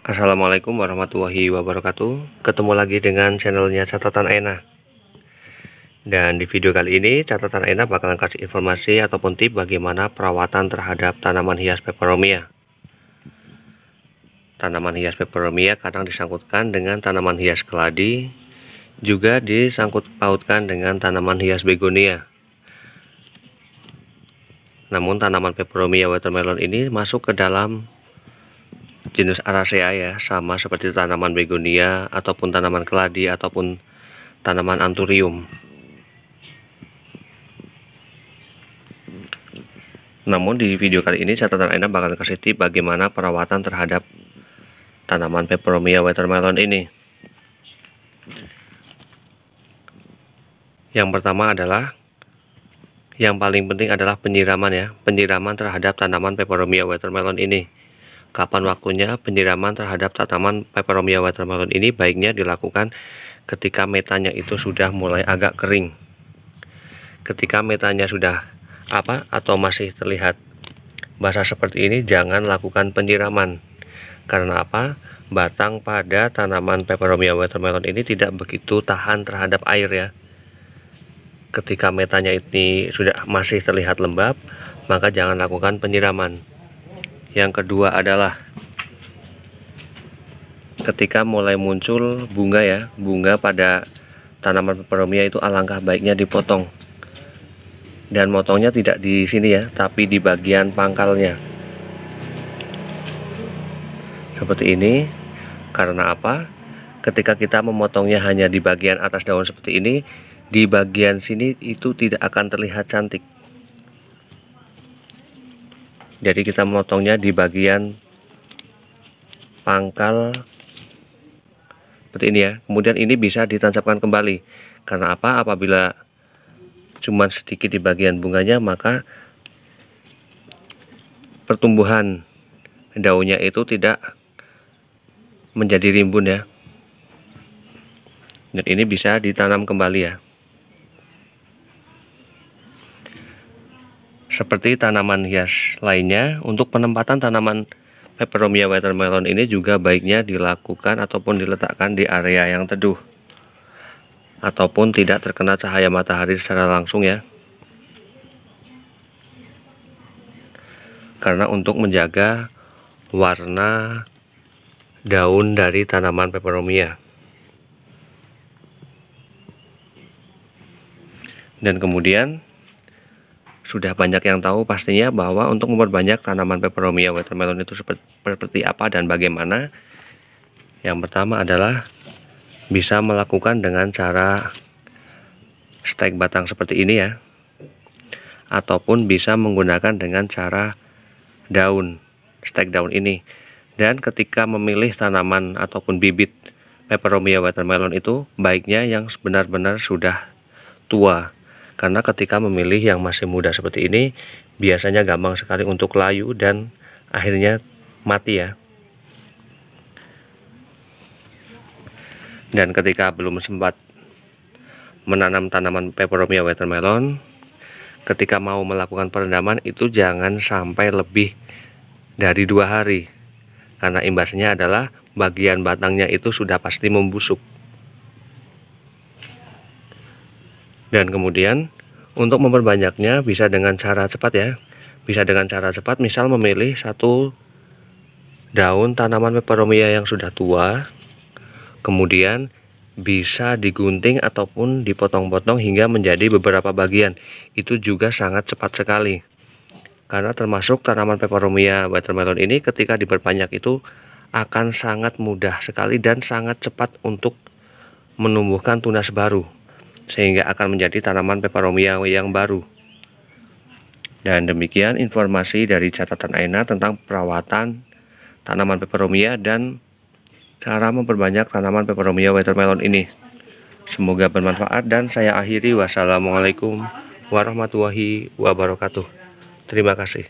Assalamualaikum warahmatullahi wabarakatuh. Ketemu lagi dengan channelnya Catatan Aina. Dan di video kali ini Catatan Aina bakalan kasih informasi ataupun tip bagaimana perawatan terhadap tanaman hias peperomia. Tanaman hias peperomia kadang disangkutkan dengan tanaman hias keladi, juga disangkut pautkan dengan tanaman hias begonia. Namun tanaman peperomia watermelon ini masuk ke dalam jenis Araceae ya, sama seperti tanaman begonia ataupun tanaman keladi ataupun tanaman anthurium. Namun di video kali ini Catatan Aina bakal kasih tip bagaimana perawatan terhadap tanaman peperomia watermelon ini. Yang pertama adalah, yang paling penting adalah penyiraman ya, penyiraman terhadap tanaman peperomia watermelon ini. Kapan waktunya penyiraman terhadap tanaman peperomia watermelon ini? Baiknya dilakukan ketika metanya itu sudah mulai agak kering. Ketika metanya sudah atau masih terlihat basah seperti ini, jangan lakukan penyiraman. Karena batang pada tanaman peperomia watermelon ini tidak begitu tahan terhadap air ya. Ketika metanya ini sudah masih terlihat lembab, maka jangan lakukan penyiraman. Yang kedua adalah ketika mulai muncul bunga ya, bunga pada tanaman peperomia itu alangkah baiknya dipotong. Dan motongnya tidak di sini ya, tapi di bagian pangkalnya. Seperti ini. Karena ketika kita memotongnya hanya di bagian atas daun seperti ini, di bagian sini itu tidak akan terlihat cantik. Jadi kita memotongnya di bagian pangkal seperti ini ya. Kemudian ini bisa ditancapkan kembali. Karena apabila cuma sedikit di bagian bunganya, maka pertumbuhan daunnya itu tidak menjadi rimbun ya. Dan ini bisa ditanam kembali ya. Seperti tanaman hias lainnya, untuk penempatan tanaman peperomia watermelon ini juga baiknya dilakukan ataupun diletakkan di area yang teduh ataupun tidak terkena cahaya matahari secara langsung ya. Karena untuk menjaga warna daun dari tanaman peperomia. Dan kemudian sudah banyak yang tahu pastinya bahwa untuk memperbanyak tanaman peperomia watermelon itu seperti apa dan bagaimana. Yang pertama adalah bisa melakukan dengan cara stek batang seperti ini ya, ataupun bisa menggunakan dengan cara daun, stek daun ini. Dan ketika memilih tanaman ataupun bibit peperomia watermelon itu baiknya yang benar-benar sudah tua. Karena ketika memilih yang masih muda seperti ini, biasanya gampang sekali untuk layu dan akhirnya mati ya. Dan ketika belum sempat menanam tanaman peperomia watermelon, ketika mau melakukan perendaman itu jangan sampai lebih dari 2 hari. Karena imbasnya adalah bagian batangnya itu sudah pasti membusuk. Dan kemudian untuk memperbanyaknya bisa dengan cara cepat ya. Bisa dengan cara cepat, misal memilih satu daun tanaman peperomia yang sudah tua, kemudian bisa digunting ataupun dipotong-potong hingga menjadi beberapa bagian. Itu juga sangat cepat sekali. Karena termasuk tanaman peperomia watermelon ini ketika diperbanyak itu akan sangat mudah sekali dan sangat cepat untuk menumbuhkan tunas baru, sehingga akan menjadi tanaman peperomia yang baru. Dan demikian informasi dari Catatan Aina tentang perawatan tanaman peperomia dan cara memperbanyak tanaman peperomia watermelon ini. Semoga bermanfaat dan saya akhiri. Wassalamualaikum warahmatullahi wabarakatuh. Terima kasih.